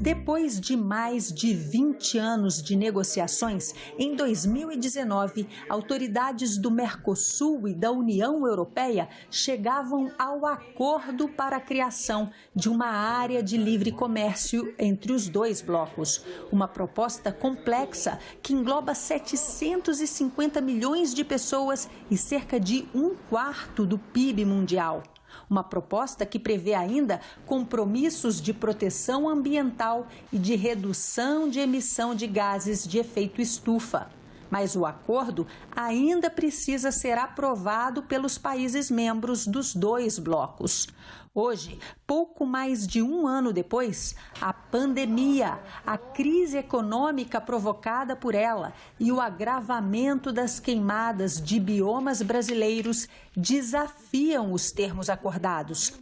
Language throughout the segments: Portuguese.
Depois de mais de 20 anos de negociações, em 2019, autoridades do Mercosul e da União Europeia chegavam ao acordo para a criação de uma área de livre comércio entre os dois blocos. Uma proposta complexa que engloba 750 milhões de pessoas e cerca de 1/4 do PIB mundial. Uma proposta que prevê ainda compromissos de proteção ambiental e de redução de emissão de gases de efeito estufa. Mas o acordo ainda precisa ser aprovado pelos países membros dos dois blocos. Hoje, pouco mais de um ano depois, a pandemia, a crise econômica provocada por ela e o agravamento das queimadas de biomas brasileiros desafiam os termos acordados.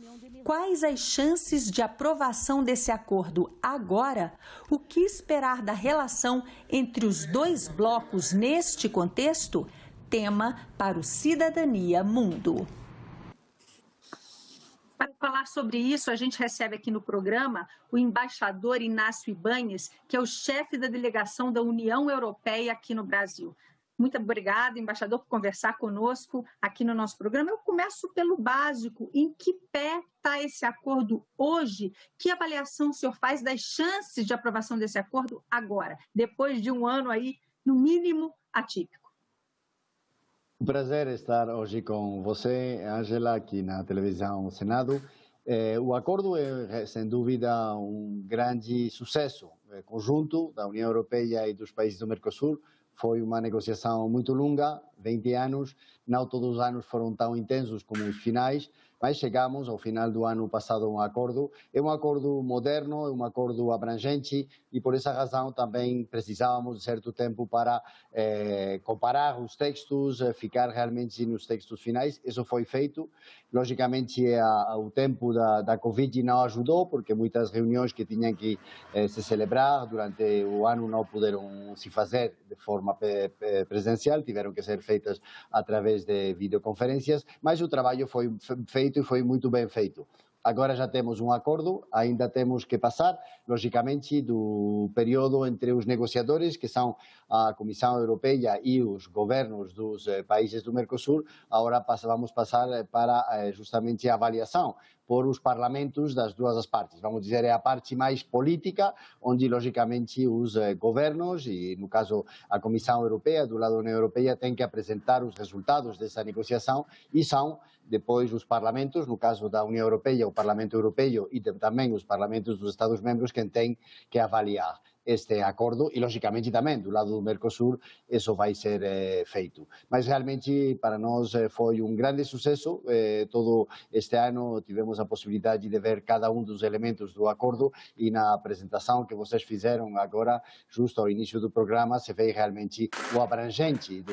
Quais as chances de aprovação desse acordo agora? O que esperar da relação entre os dois blocos neste contexto? Tema para o Cidadania Mundo. Para falar sobre isso, a gente recebe aqui no programa o embaixador Inácio Ibáñez, que é o chefe da delegação da União Europeia aqui no Brasil. Muito obrigada, embaixador, por conversar conosco aqui no nosso programa. Eu começo pelo básico. Em que pé está esse acordo hoje? Que avaliação o senhor faz das chances de aprovação desse acordo agora, depois de um ano aí, no mínimo, atípico? Um prazer estar hoje com você, Ângela, aqui na televisão Senado. O acordo é, sem dúvida, um grande sucesso conjunto da União Europeia e dos países do Mercosul. Foi uma negociação muito longa, 20 anos. Não todos os anos foram tão intensos como os finais, mas chegamos ao final do ano passado a um acordo. É um acordo moderno, é um acordo abrangente e por essa razão também precisávamos de certo tempo para comparar os textos, ficar realmente nos textos finais. Isso foi feito. Logicamente, o tempo da Covid não ajudou, porque muitas reuniões que tinham que se celebrar durante o ano não puderam se fazer de forma presencial, tiveram que ser feitas através de videoconferências, mas o trabalho foi feito e foi muito bem feito. Agora já temos um acordo, ainda temos que passar, logicamente, do período entre os negociadores, que são a Comissão Europeia e os governos dos países do Mercosul. Agora vamos passar para justamente a avaliação por os parlamentos das duas as partes. Vamos dizer, é a parte mais política, onde, logicamente, os governos, e no caso a Comissão Europeia, do lado da União Europeia, tem que apresentar os resultados dessa negociação e são depois os parlamentos, no caso da União Europeia, o Parlamento Europeu e também os parlamentos dos Estados-membros, quem tem que avaliar este acordo e, logicamente, também do lado do Mercosul, isso vai ser feito. Mas, realmente, para nós foi um grande sucesso. Todo este ano tivemos a possibilidade de ver cada um dos elementos do acordo e na apresentação que vocês fizeram agora, justo ao início do programa, se vê realmente o abrangente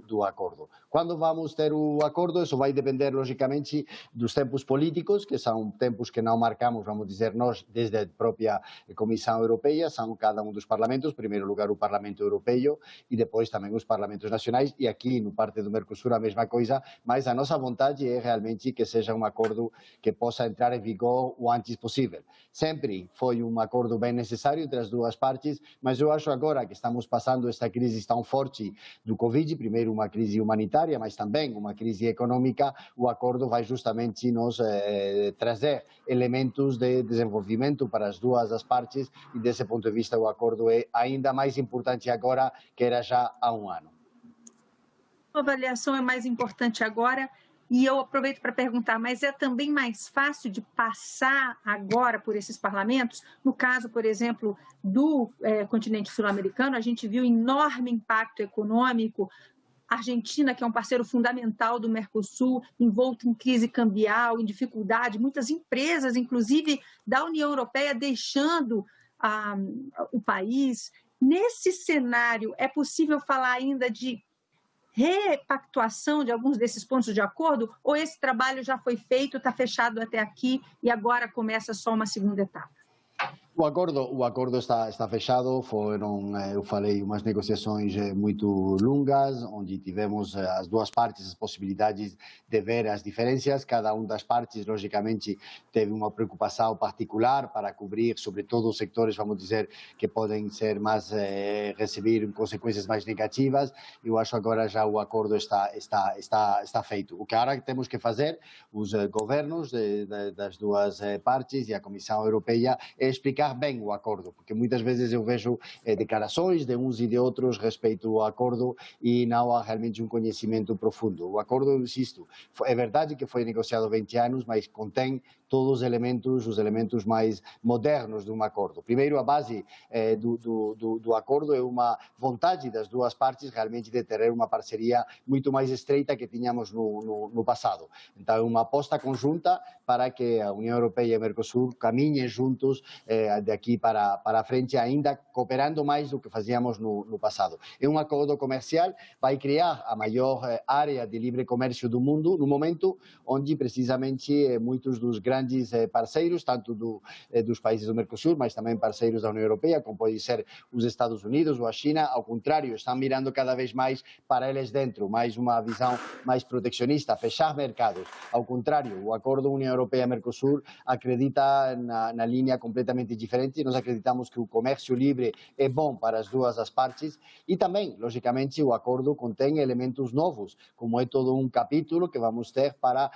do acordo. Quando vamos ter o acordo, isso vai depender, logicamente, dos tempos políticos, que são tempos que não marcamos, vamos dizer, nós, desde a própria Comissão Europeia, são cada um dos parlamentos, em primeiro lugar o Parlamento Europeu e depois também os parlamentos nacionais, e aqui no parte do Mercosul a mesma coisa, mas a nossa vontade é realmente que seja um acordo que possa entrar em vigor o antes possível. Sempre foi um acordo bem necessário entre as duas partes, mas eu acho agora que estamos passando esta crise tão forte do Covid, primeiro uma crise humanitária, mas também uma crise econômica, o acordo vai justamente nos trazer elementos de desenvolvimento para as duas as partes e desse ponto de vista o acordo é ainda mais importante agora que era já há um ano. A avaliação é mais importante agora e eu aproveito para perguntar, mas é também mais fácil de passar agora por esses parlamentos? No caso, por exemplo, do continente sul-americano, a gente viu enorme impacto econômico. A Argentina, que é um parceiro fundamental do Mercosul, envolto em crise cambial, em dificuldade, muitas empresas, inclusive da União Europeia, deixando o país. Nesse cenário, é possível falar ainda de repactuação de alguns desses pontos de acordo? Ou esse trabalho já foi feito, está fechado até aqui e agora começa só uma segunda etapa? O acordo está fechado, foram, eu falei, umas negociações muito longas, onde tivemos as duas partes as possibilidades de ver as diferenças. Cada uma das partes, logicamente, teve uma preocupação particular para cobrir, sobretudo, os setores, vamos dizer, que podem ser mais, receber consequências mais negativas. Eu acho agora já o acordo está feito. O que agora temos que fazer, os governos das duas partes e a Comissão Europeia, é explicar bem o acordo, porque muitas vezes eu vejo declarações de uns e de outros respeito ao acordo e não há realmente um conhecimento profundo. O acordo, insisto, é verdade que foi negociado há 20 anos, mas contém todos os elementos mais modernos de um acordo. Primeiro, a base do acordo é uma vontade das duas partes realmente de ter uma parceria muito mais estreita que tínhamos no passado. Então, é uma aposta conjunta para que a União Europeia e o Mercosul caminhem juntos daqui para frente, ainda cooperando mais do que fazíamos no passado. É um acordo comercial, vai criar a maior área de livre comércio do mundo, no momento onde precisamente muitos dos grandes parceiros, tanto dos países do Mercosul, mas também parceiros da União Europeia, como pode ser os Estados Unidos ou a China, ao contrário, estão mirando cada vez mais para eles dentro, mais uma visão mais protecionista, fechar mercados. Ao contrário, o acordo União Europeia-Mercosul acredita na linha completamente diferente. Nós acreditamos que o comércio livre é bom para as duas as partes e também, logicamente, o acordo contém elementos novos, como é todo um capítulo que vamos ter para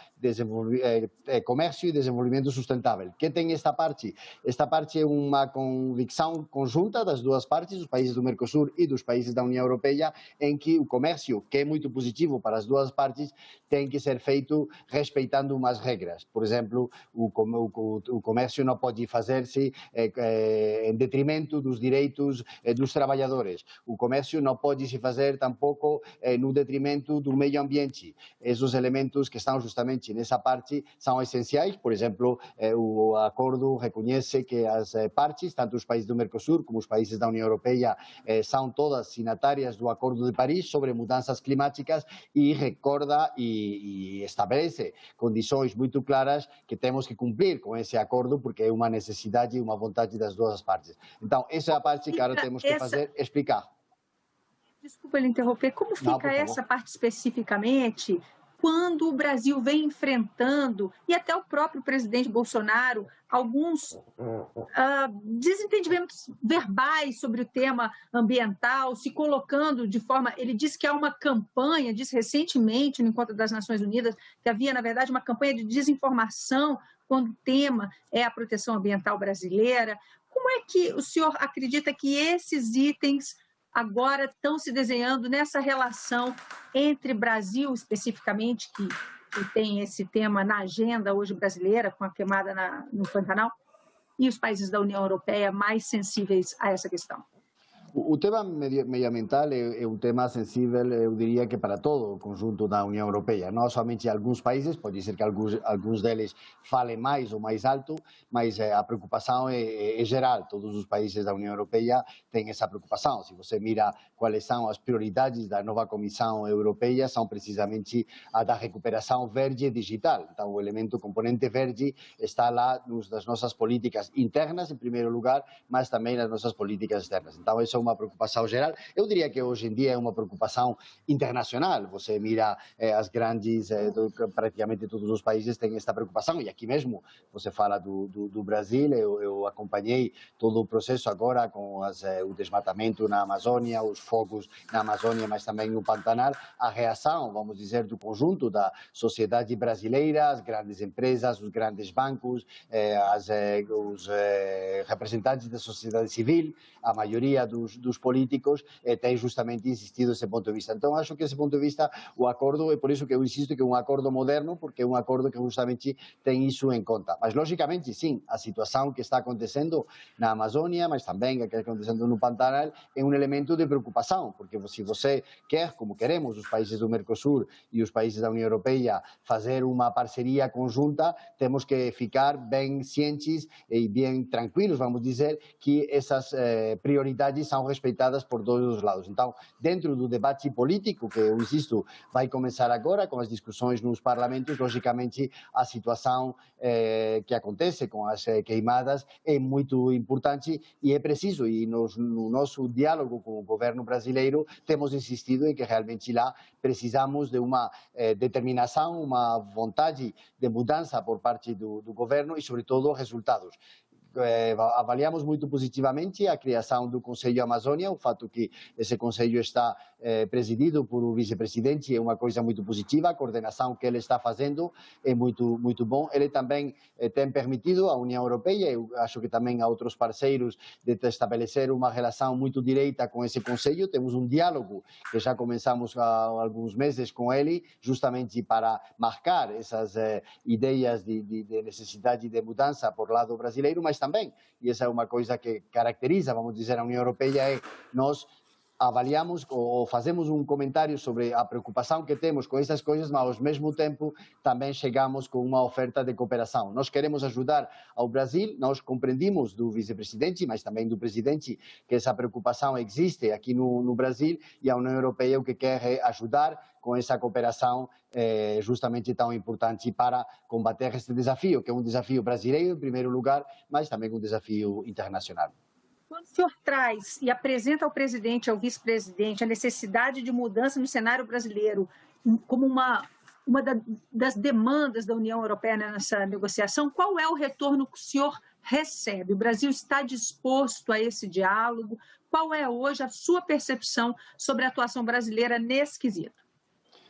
comércio e desenvolvimento sustentável. Que tem esta parte? Esta parte é uma convicção conjunta das duas partes, dos países do Mercosul e dos países da União Europeia, em que o comércio, que é muito positivo para as duas partes, tem que ser feito respeitando umas regras. Por exemplo, o comércio não pode fazer-se em detrimento dos direitos dos trabalhadores. O comércio não pode se fazer tampouco no detrimento do meio ambiente. Esses elementos que estão justamente nessa parte são essenciais. Por exemplo, o acordo reconhece que as partes, tanto os países do Mercosul como os países da União Europeia, são todas signatárias do Acordo de Paris sobre mudanças climáticas e recorda e estabelece condições muito claras que temos que cumprir com esse acordo, porque é uma necessidade e uma vontade das duas partes. Então, essa é a parte que agora temos que fazer, explicar. Desculpa lhe interromper, como Não, fica por favor. essa parte especificamente quando o Brasil vem enfrentando, e até o próprio presidente Bolsonaro, alguns desentendimentos verbais sobre o tema ambiental, se colocando de forma... Ele disse que há uma campanha, disse recentemente no Encontro das Nações Unidas, que havia, na verdade, uma campanha de desinformação quando o tema é a proteção ambiental brasileira. Como é que o senhor acredita que esses itens agora estão se desenhando nessa relação entre Brasil, especificamente, que tem esse tema na agenda hoje brasileira, com a queimada no Pantanal, e os países da União Europeia mais sensíveis a essa questão? O tema medioambiental é um tema sensível, eu diria que para todo o conjunto da União Europeia, não somente alguns países, pode ser que alguns deles falem mais ou mais alto, mas a preocupação é geral. Todos os países da União Europeia têm essa preocupação. Se você mira quais são as prioridades da nova Comissão Europeia, são precisamente a da recuperação verde e digital. Então, o elemento componente verde está lá nas nossas políticas internas, em primeiro lugar, mas também nas nossas políticas externas. Então, isso é uma preocupação geral. Eu diria que hoje em dia é uma preocupação internacional. Você mira as grandes, praticamente todos os países têm esta preocupação. E aqui mesmo, você fala do Brasil, eu acompanhei todo o processo agora com o desmatamento na Amazônia, os fogos na Amazônia, mas também no Pantanal. A reação, vamos dizer, do conjunto da sociedade brasileira, as grandes empresas, os grandes bancos, os representantes da sociedade civil, a maioria dos políticos tem justamente insistido nesse ponto de vista. Então, acho que esse ponto de vista, o acordo, é por isso que eu insisto que é um acordo moderno, porque é um acordo que justamente tem isso em conta. Mas, logicamente, sim, a situação que está acontecendo na Amazônia, mas também a que está acontecendo no Pantanal, é um elemento de preocupação, porque se você quer, como queremos, os países do Mercosul e os países da União Europeia, fazer uma parceria conjunta, temos que ficar bem cientes e bem tranquilos, vamos dizer, que essas prioridades são são respeitadas por todos os lados. Então, dentro do debate político, que eu insisto, vai começar agora, com as discussões nos parlamentos, logicamente a situação que acontece com as queimadas é muito importante e é preciso, e no nosso diálogo com o governo brasileiro temos insistido em que realmente lá precisamos de uma determinação, uma vontade de mudança por parte do governo e, sobretudo, resultados. Avaliamos muito positivamente a criação do Conselho Amazônia, o fato que esse conselho está presidido por um vice-presidente é uma coisa muito positiva, a coordenação que ele está fazendo é muito bom. Ele também tem permitido à União Europeia, eu acho que também a outros parceiros, de estabelecer uma relação muito direita com esse conselho. Temos um diálogo que já começamos há alguns meses com ele, justamente para marcar essas ideias de necessidade de mudança por lado brasileiro, mas também, e essa é uma coisa que caracteriza, vamos dizer, a União Europeia, é nós avaliamos ou fazemos um comentário sobre a preocupação que temos com essas coisas, mas ao mesmo tempo também chegamos com uma oferta de cooperação. Nós queremos ajudar ao Brasil, nós compreendimos do vice-presidente, mas também do presidente, que essa preocupação existe aqui no Brasil, e a União Europeia o que quer é ajudar com essa cooperação justamente tão importante para combater este desafio, que é um desafio brasileiro em primeiro lugar, mas também um desafio internacional. Quando o senhor traz e apresenta ao presidente, ao vice-presidente, a necessidade de mudança no cenário brasileiro como uma das demandas da União Europeia nessa negociação, qual é o retorno que o senhor recebe? O Brasil está disposto a esse diálogo? Qual é hoje a sua percepção sobre a atuação brasileira nesse quesito?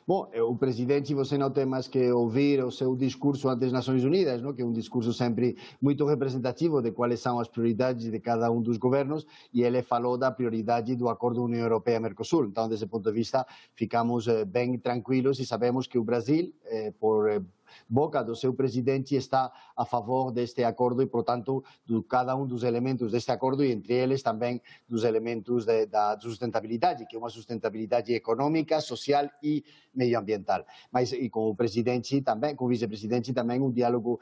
Bom, o presidente, você não tem mais que ouvir o seu discurso ante as Nações Unidas, não? Que é um discurso sempre muito representativo de quais são as prioridades de cada um dos governos, e ele falou da prioridade do Acordo União Europeia-Mercosul. Então, desse ponto de vista, ficamos bem tranquilos e sabemos que o Brasil, por boca do seu presidente, está a favor deste acordo e, portanto, de cada um dos elementos deste acordo, e entre eles também dos elementos da sustentabilidade, que é uma sustentabilidade econômica, social e medioambiental. Mas e com o presidente também, com o vice-presidente também, um diálogo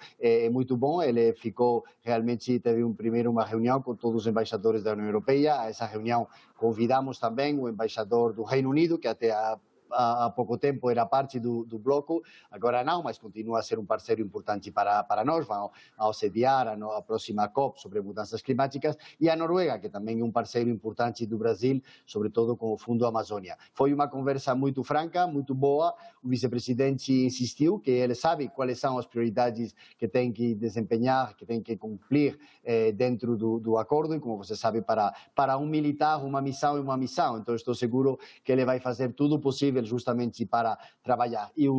muito bom. Ele ficou realmente, teve primeiro uma reunião com todos os embaixadores da União Europeia. A essa reunião convidamos também o embaixador do Reino Unido, que até há pouco tempo era parte do bloco, agora não, mas continua a ser um parceiro importante para nós. Vão sediar a próxima COP sobre mudanças climáticas, e a Noruega, que também é um parceiro importante do Brasil, sobretudo com o Fundo Amazônia. Foi uma conversa muito franca, muito boa. O vice-presidente insistiu que ele sabe quais são as prioridades que tem que desempenhar, que tem que cumprir dentro do acordo, e como você sabe, para um militar, uma missão é uma missão. Então, estou seguro que ele vai fazer tudo possível justamente para trabalhar. E a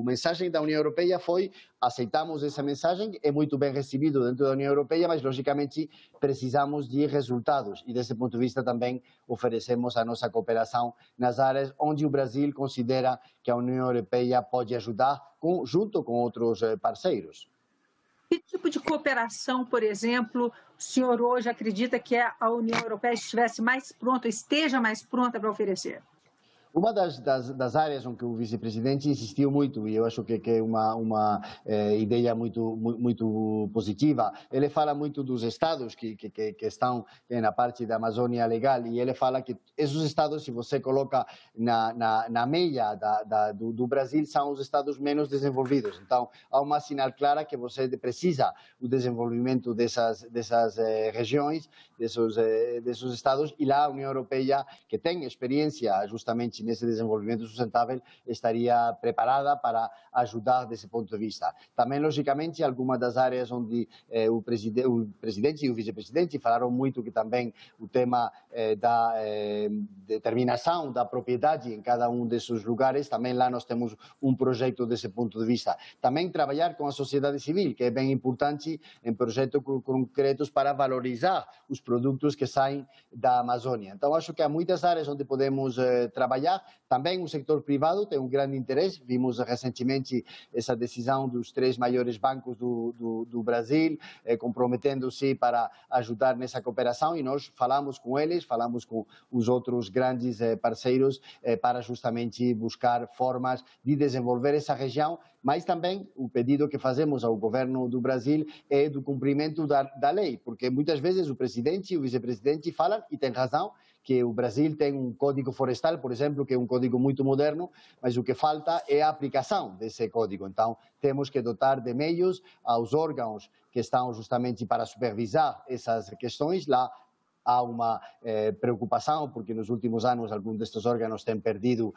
mensagem da União Europeia foi: aceitamos essa mensagem, é muito bem recebido dentro da União Europeia, mas logicamente precisamos de resultados, e desse ponto de vista também oferecemos a nossa cooperação nas áreas onde o Brasil considera que a União Europeia pode ajudar, junto com outros parceiros. Que tipo de cooperação, por exemplo, o senhor hoje acredita que a União Europeia esteja mais pronta para oferecer? Uma das áreas onde o vice-presidente insistiu muito, e eu acho que é uma ideia muito positiva, ele fala muito dos estados que estão na parte da Amazônia legal, e ele fala que esses estados, se você coloca na meia do Brasil, são os estados menos desenvolvidos. Então, há uma sinal clara que você precisa do desenvolvimento dessas regiões, desses estados, e lá a União Europeia, que tem experiência justamente nesse desenvolvimento sustentável, estaria preparada para ajudar desse ponto de vista. Também, logicamente, algumas das áreas onde o presidente e o vice-presidente falaram muito, que também o tema da determinação da propriedade em cada um desses lugares, também lá nós temos um projeto desse ponto de vista. Também trabalhar com a sociedade civil, que é bem importante, em projetos concretos para valorizar os produtos que saem da Amazônia. Então, acho que há muitas áreas onde podemos trabalhar. Também o setor privado tem um grande interesse. Vimos recentemente essa decisão dos 3 maiores bancos do Brasil, comprometendo-se para ajudar nessa cooperação, e nós falamos com eles, falamos com os outros grandes parceiros para justamente buscar formas de desenvolver essa região. Mas também o pedido que fazemos ao governo do Brasil é do cumprimento da lei, porque muitas vezes o presidente e o vice-presidente falam, e tem razão, que o Brasil tem um código florestal, por exemplo, que é um código muito moderno, mas o que falta é a aplicação desse código. Então, temos que dotar de meios aos órgãos que estão justamente para supervisar essas questões. Lá há uma preocupação, porque nos últimos anos alguns destes órgãos têm perdido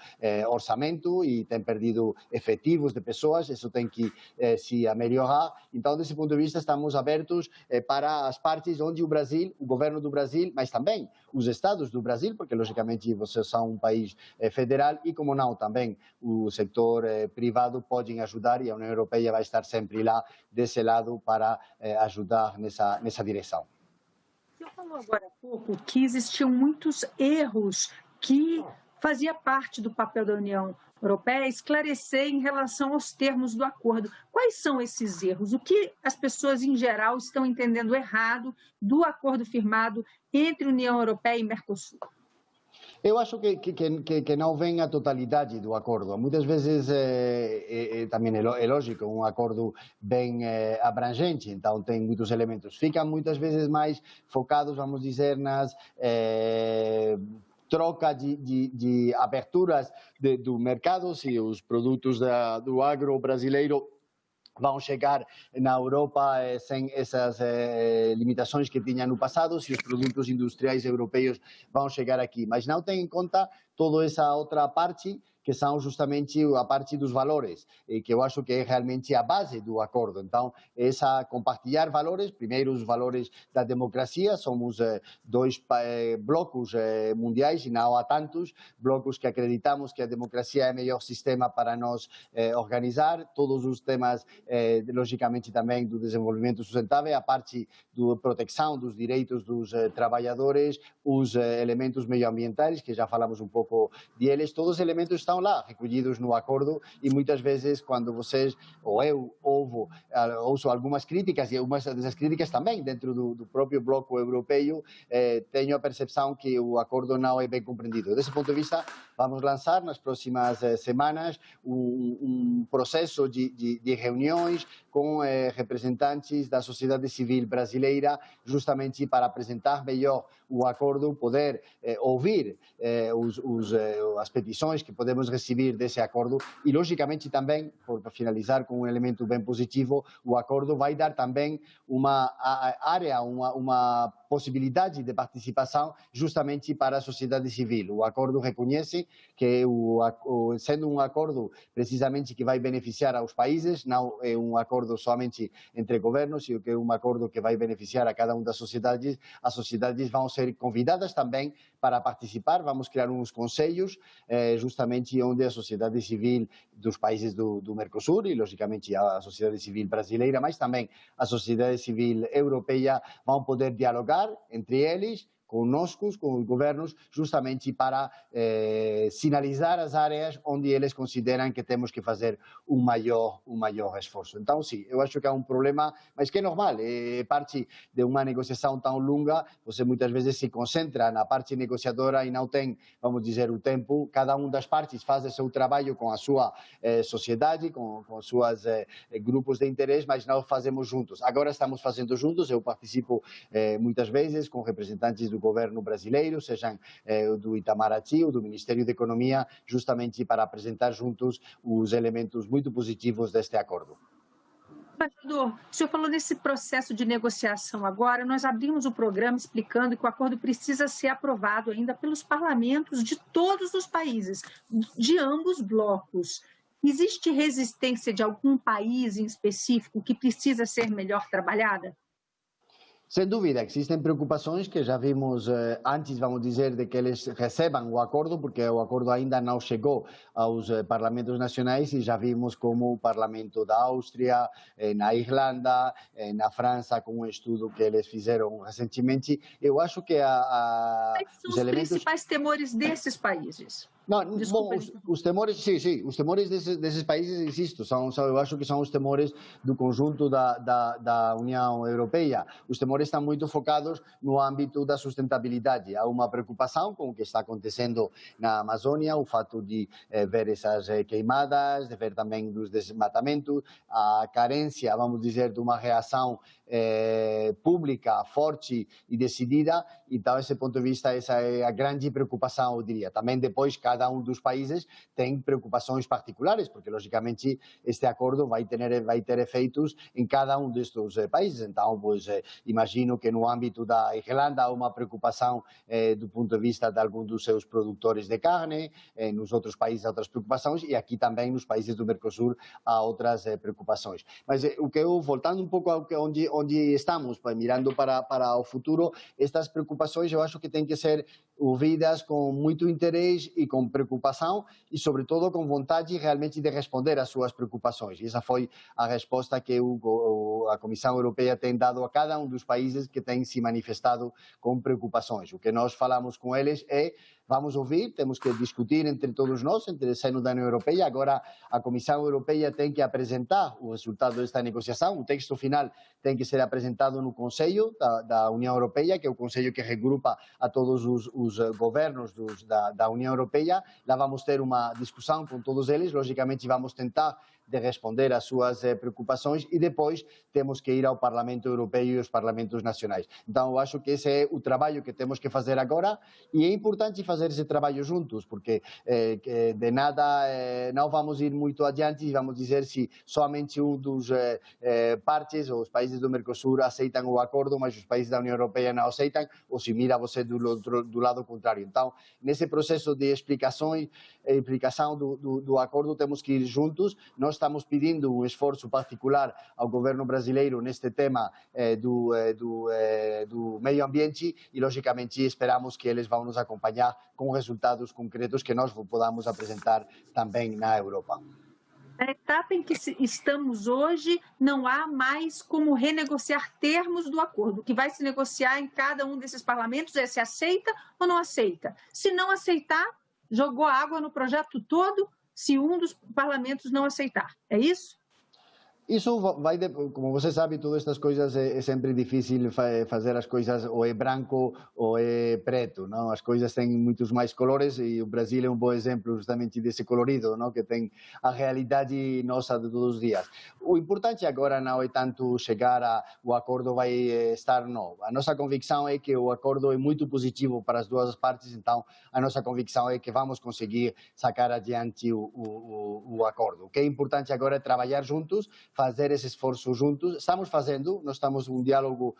orçamento e têm perdido efetivos de pessoas, isso tem que se melhorar. Então, desse ponto de vista, estamos abertos para as partes onde o Brasil, o governo do Brasil, mas também os estados do Brasil, porque, logicamente, vocês são um país federal e, como não, também o setor privado podem ajudar e a União Europeia vai estar sempre lá, desse lado, para ajudar nessa direção. Você falou agora há pouco que existiam muitos erros que fazia parte do papel da União Europeia esclarecer em relação aos termos do acordo. Quais são esses erros? O que as pessoas, em geral, estão entendendo errado do acordo firmado entre União Europeia e Mercosul? Eu acho que não vem a totalidade do acordo. Muitas vezes também é lógico, um acordo bem abrangente, então tem muitos elementos. Ficam muitas vezes mais focados, vamos dizer, nas troca de aberturas do mercado, se os produtos do agro brasileiro vão chegar na Europa sem essas limitações que tinham no passado, se os produtos industriais europeus vão chegar aqui. Mas não tem em conta toda essa outra parte, que são justamente a parte dos valores, que eu acho que é realmente a base do acordo. Então, compartilhar valores, primeiro os valores da democracia, somos dois blocos mundiais, e não há tantos blocos que acreditamos que a democracia é o melhor sistema para nós organizar, todos os temas, logicamente também do desenvolvimento sustentável, a parte da proteção dos direitos dos trabalhadores, os elementos meioambientais, que já falamos um pouco deles, todos os elementos estão lá, recolhidos no acordo, e muitas vezes quando vocês, ou eu, ouço algumas críticas, e algumas dessas críticas também dentro do próprio bloco europeu, tenho a percepção que o acordo não é bem compreendido. Desse ponto de vista, vamos lançar nas próximas semanas um processo de reuniões com representantes da sociedade civil brasileira, justamente para apresentar melhor o acordo, poder ouvir as petições que podemos receber desse acordo e, logicamente, também, para finalizar com um elemento bem positivo, o acordo vai dar também uma área, uma possibilidade de participação justamente para a sociedade civil. O acordo reconhece que, sendo um acordo precisamente que vai beneficiar aos países, não é um acordo somente entre governos, sino que é um acordo que vai beneficiar a cada uma das sociedades. As sociedades vão ser convidadas também para participar, vamos criar uns conselhos, justamente onde a sociedade civil dos países do Mercosul e, logicamente, a sociedade civil brasileira, mas também a sociedade civil europeia vão poder dialogar entre eles, conosco, com os governos, justamente para sinalizar as áreas onde eles consideram que temos que fazer um maior esforço. Então, sim, eu acho que há um problema, mas que é normal, é parte de uma negociação tão longa, você muitas vezes se concentra na parte negociadora e não tem, vamos dizer, o tempo. Cada uma das partes faz o seu trabalho com a sua sociedade, com os seus grupos de interesse, mas nós fazemos juntos. Agora estamos fazendo juntos, eu participo muitas vezes com representantes do governo brasileiro, sejam do Itamaraty ou do Ministério da Economia, justamente para apresentar juntos os elementos muito positivos deste acordo. Embaixador, o senhor falou nesse processo de negociação agora, nós abrimos o programa explicando que o acordo precisa ser aprovado ainda pelos parlamentos de todos os países, de ambos blocos. Existe resistência de algum país em específico que precisa ser melhor trabalhada? Sem dúvida, existem preocupações que já vimos antes, vamos dizer, de que eles recebam o acordo, porque o acordo ainda não chegou aos parlamentos nacionais e já vimos como o parlamento da Áustria, na Irlanda, na França, com um estudo que eles fizeram recentemente. Eu acho que Quais são os principais temores desses países? Não, bom, os temores, sim, os temores desses países, insisto, eu acho que são os temores do conjunto da União Europeia. Os temores estão muito focados no âmbito da sustentabilidade. Há uma preocupação com o que está acontecendo na Amazônia, o fato de ver essas queimadas, de ver também dos desmatamentos, a carência, vamos dizer, de uma reação pública forte e decidida, Então, esse ponto de vista, essa é a grande preocupação, eu diria. Também depois, cada um dos países tem preocupações particulares, porque, logicamente, este acordo vai ter efeitos em cada um destes países. Então, pois, imagino que no âmbito da Irlanda há uma preocupação do ponto de vista de alguns dos seus produtores de carne, nos outros países há outras preocupações, e aqui também nos países do Mercosul há outras preocupações. Mas o que eu, voltando um pouco onde estamos, mirando para o futuro, estas preocupações eu acho que têm que ser ouvidas com muito interesse e com preocupação e, sobretudo, com vontade realmente de responder às suas preocupações. E essa foi a resposta que a Comissão Europeia tem dado a cada um dos países que tem se manifestado com preocupações. O que nós falamos com eles é: vamos ouvir, temos que discutir entre todos nós, entre o seno da União Europeia. Agora, a Comissão Europeia tem que apresentar o resultado desta negociação. O texto final tem que ser apresentado no Conselho da União Europeia, que é o Conselho que regrupa a todos os governos da União Europeia. Lá vamos ter uma discussão com todos eles. Logicamente, vamos tentar de responder às suas preocupações e depois temos que ir ao Parlamento Europeu e aos parlamentos nacionais. Então, eu acho que esse é o trabalho que temos que fazer agora e é importante fazer esse trabalho juntos, porque de nada não vamos ir muito adiante e vamos dizer se somente um dos partes, os países do Mercosul, aceitam o acordo, mas os países da União Europeia não aceitam, ou se mira você do lado contrário. Então, nesse processo de explicação do acordo, temos que ir juntos. Nós estamos pedindo um esforço particular ao governo brasileiro neste tema do meio ambiente e, logicamente, esperamos que eles vão nos acompanhar com resultados concretos que nós podamos apresentar também na Europa. Na etapa em que estamos hoje, não há mais como renegociar termos do acordo. O que vai se negociar em cada um desses parlamentos é se aceita ou não aceita. Se não aceitar, jogou água no projeto todo, se um dos parlamentos não aceitar. É isso? Isso vai, como você sabe, todas estas coisas é sempre difícil fazer as coisas ou é branco ou é preto, não? As coisas têm muitos mais colores e o Brasil é um bom exemplo justamente desse colorido, não? Que tem a realidade nossa de todos os dias. O importante agora não é tanto chegar o acordo vai estar, não. A nossa convicção é que o acordo é muito positivo para as duas partes, então a nossa convicção é que vamos conseguir sacar adiante o acordo. O que é importante agora é trabalhar juntos, fazer esse esforço juntos. Estamos fazendo, nós estamos um diálogo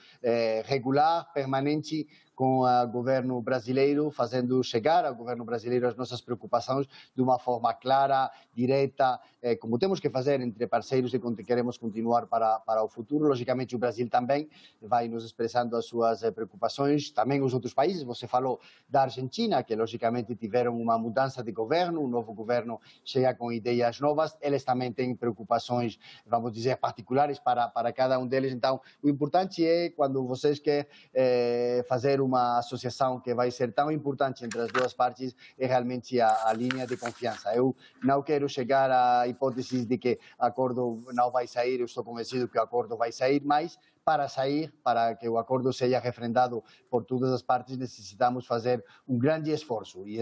regular, permanente, com o governo brasileiro, fazendo chegar ao governo brasileiro as nossas preocupações de uma forma clara, direta, como temos que fazer entre parceiros e queremos continuar para o futuro. Logicamente, o Brasil também vai nos expressando as suas preocupações, também os outros países. Você falou da Argentina, que logicamente tiveram uma mudança de governo, um novo governo chega com ideias novas, eles também têm preocupações, vamos dizer, particulares para cada um deles. Então, o importante é, quando vocês querem fazer uma associação que vai ser tão importante entre as duas partes, é realmente a linha de confiança. Eu não quero chegar a hipóteses de que o acordo não vai sair, eu estou convencido que o acordo vai sair, mas para sair, para que o acordo seja refrendado por todas as partes, necessitamos fazer um grande esforço. E,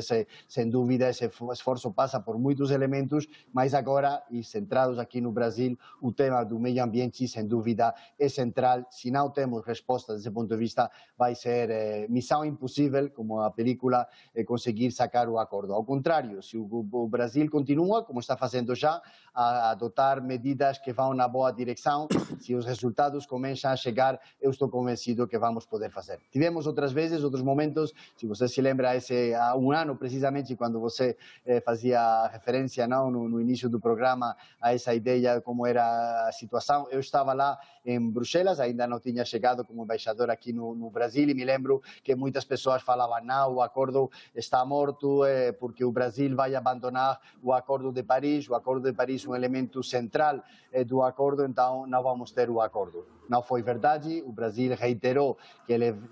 sem dúvida, esse esforço passa por muitos elementos, mas agora, e centrados aqui no Brasil, o tema do meio ambiente, sem dúvida, é central. Se não temos resposta desse ponto de vista, vai ser missão impossível, como a película, conseguir sacar o acordo. Ao contrário, se o Brasil continua, como está fazendo já, a adotar medidas que vão na boa direção, se os resultados começam a chegar, eu estou convencido que vamos poder fazer. Tivemos outras vezes, outros momentos, se você se lembra, há um ano precisamente, quando você fazia referência no início do programa a essa ideia, como era a situação, eu estava lá em Bruxelas, ainda não tinha chegado como embaixador aqui no Brasil, e me lembro que muitas pessoas falavam: não, o acordo está morto porque o Brasil vai abandonar o Acordo de Paris. O Acordo de Paris é um elemento central do acordo, então não vamos ter o acordo. Não foi verdade, o Brasil reiterou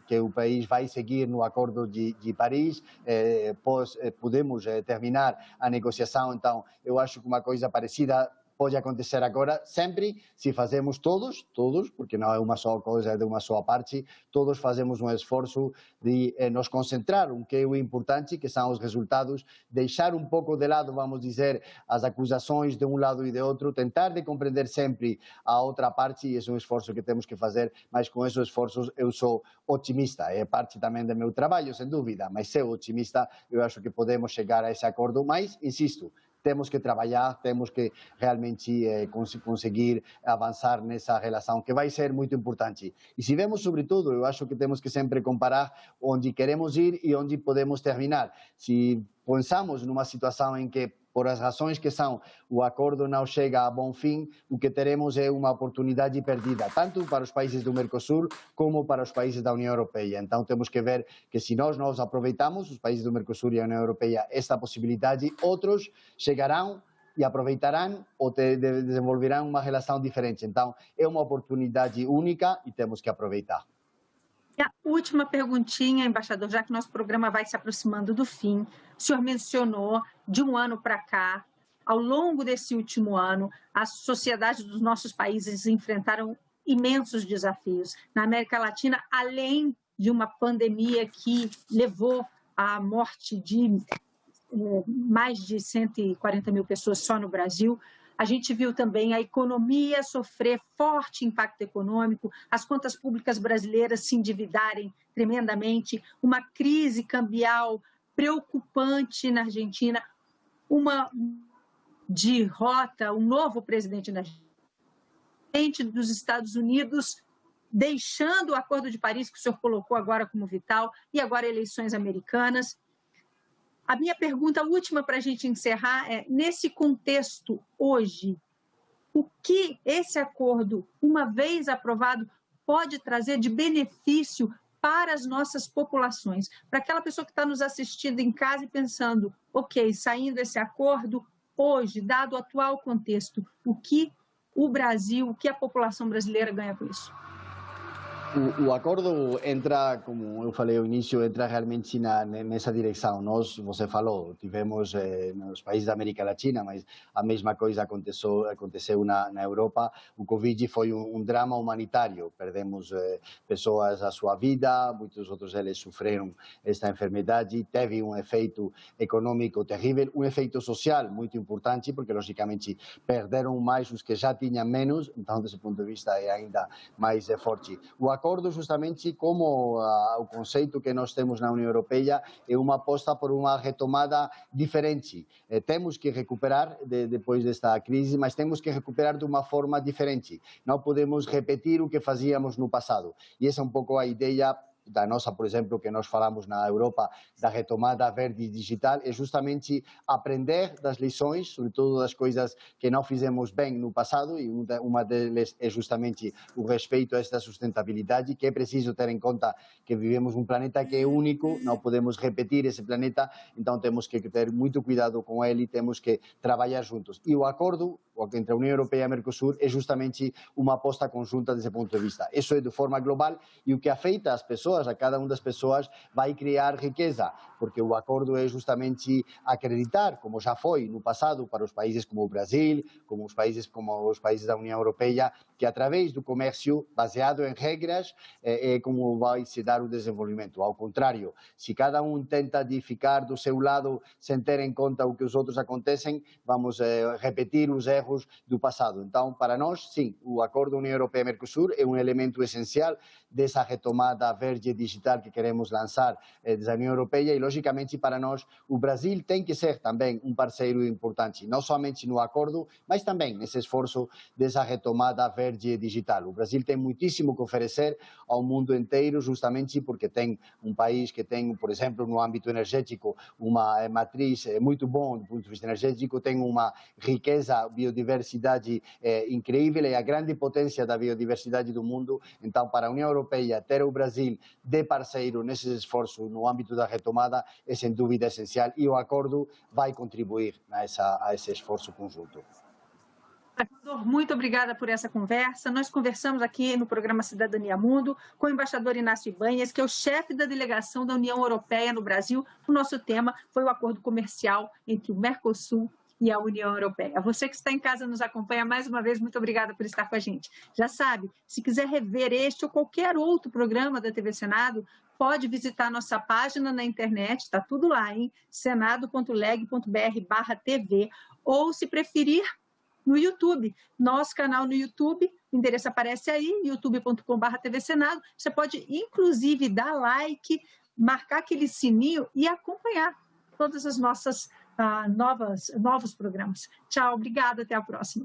que o país vai seguir no Acordo de Paris, podemos terminar a negociação. Então eu acho que uma coisa parecida pode acontecer agora, sempre se fazemos todos, porque não é uma só coisa, é de uma só parte, todos fazemos um esforço de nos concentrar no que é o importante, que são os resultados, deixar um pouco de lado, vamos dizer, as acusações de um lado e de outro, tentar de compreender sempre a outra parte, e esse é um esforço que temos que fazer, mas com esses esforços eu sou otimista, é parte também do meu trabalho, sem dúvida, mas ser otimista, eu acho que podemos chegar a esse acordo, mas, insisto, temos que trabalhar, temos que realmente conseguir avançar nessa relação, que vai ser muito importante. E se vemos, sobretudo, eu acho que temos que sempre comparar onde queremos ir e onde podemos terminar. Se pensamos numa situação em que, por as razões que são, o acordo não chega a bom fim, o que teremos é uma oportunidade perdida, tanto para os países do Mercosul como para os países da União Europeia. Então temos que ver que se nós aproveitamos, os países do Mercosul e a União Europeia, esta possibilidade, outros chegarão e aproveitarão ou desenvolverão uma relação diferente. Então é uma oportunidade única e temos que aproveitar. E a última perguntinha, embaixador, já que nosso programa vai se aproximando do fim, o senhor mencionou de um ano para cá, ao longo desse último ano, as sociedades dos nossos países enfrentaram imensos desafios. Na América Latina, além de uma pandemia que levou à morte de mais de 140 mil pessoas só no Brasil, a gente viu também a economia sofrer forte impacto econômico, as contas públicas brasileiras se endividarem tremendamente, uma crise cambial preocupante na Argentina, uma derrota, um novo presidente na Argentina, dos Estados Unidos deixando o Acordo de Paris, que o senhor colocou agora como vital, e agora eleições americanas. A minha pergunta última para a gente encerrar é, nesse contexto hoje, o que esse acordo, uma vez aprovado, pode trazer de benefício para as nossas populações? Para aquela pessoa que está nos assistindo em casa e pensando, ok, saindo esse acordo, hoje, dado o atual contexto, o que o Brasil, o que a população brasileira ganha com isso? O acordo entra, como eu falei ao início, entra realmente nessa direção. Nós, você falou, tivemos nos países da América Latina, mas a mesma coisa aconteceu na Europa. O Covid foi um drama humanitário. Perdemos pessoas a sua vida, muitos outros deles sofreram esta enfermidade. Teve um efeito econômico terrível, um efeito social muito importante, porque, logicamente, perderam mais os que já tinham menos. Então, desse ponto de vista, é ainda mais forte. O acordo, justamente como o conceito que nós temos na União Europeia, é uma aposta por uma retomada diferente. Temos que recuperar depois desta crise, mas temos que recuperar de uma forma diferente. Não podemos repetir o que fazíamos no passado. E essa é um pouco a ideia da nossa, por exemplo, que nós falamos na Europa, da retomada verde digital, é justamente aprender das lições, sobretudo das coisas que não fizemos bem no passado, e uma delas é justamente o respeito a esta sustentabilidade, que é preciso ter em conta que vivemos um planeta que é único, não podemos repetir esse planeta, então temos que ter muito cuidado com ele, temos que trabalhar juntos. E o acordo entre a União Europeia e a Mercosul é justamente uma aposta conjunta desse ponto de vista. Isso é de forma global e o que afeta as pessoas, a cada uma das pessoas, vai criar riqueza, porque o acordo é justamente acreditar, como já foi no passado para os países como o Brasil, como os países da União Europeia, que através do comércio baseado em regras é como vai se dar o desenvolvimento. Ao contrário, se cada um tenta de ficar do seu lado sem ter em conta o que os outros acontecem, vamos repetir os erros do passado. Então, para nós, sim, o acordo União Europeia-Mercosul é um elemento essencial dessa retomada verde e digital que queremos lançar da União Europeia e, logicamente, para nós, o Brasil tem que ser também um parceiro importante, não somente no acordo, mas também nesse esforço dessa retomada verde e digital. O Brasil tem muitíssimo que oferecer ao mundo inteiro, justamente porque tem um país que tem, por exemplo, no âmbito energético, uma matriz muito bom do ponto de vista energético, tem uma riqueza, biodiversidade incrível, é a grande potência da biodiversidade do mundo. Então, para a União Europeia, ter o Brasil de parceiro nesse esforço no âmbito da retomada é sem dúvida essencial e o acordo vai contribuir a esse esforço conjunto. Embaixador, muito obrigada por essa conversa. Nós conversamos aqui no programa Cidadania Mundo com o embaixador Inácio Ibáñez, que é o chefe da delegação da União Europeia no Brasil. O nosso tema foi o acordo comercial entre o Mercosul e a União Europeia. Você que está em casa nos acompanha mais uma vez, muito obrigada por estar com a gente. Já sabe, se quiser rever este ou qualquer outro programa da TV Senado, pode visitar nossa página na internet, está tudo lá, hein? senado.leg.br/TV, ou se preferir, no YouTube, nosso canal no YouTube, o endereço aparece aí, youtube.com/TV Senado. Você pode, inclusive, dar like, marcar aquele sininho e acompanhar todas as nossas novos programas. Tchau, obrigada, até a próxima.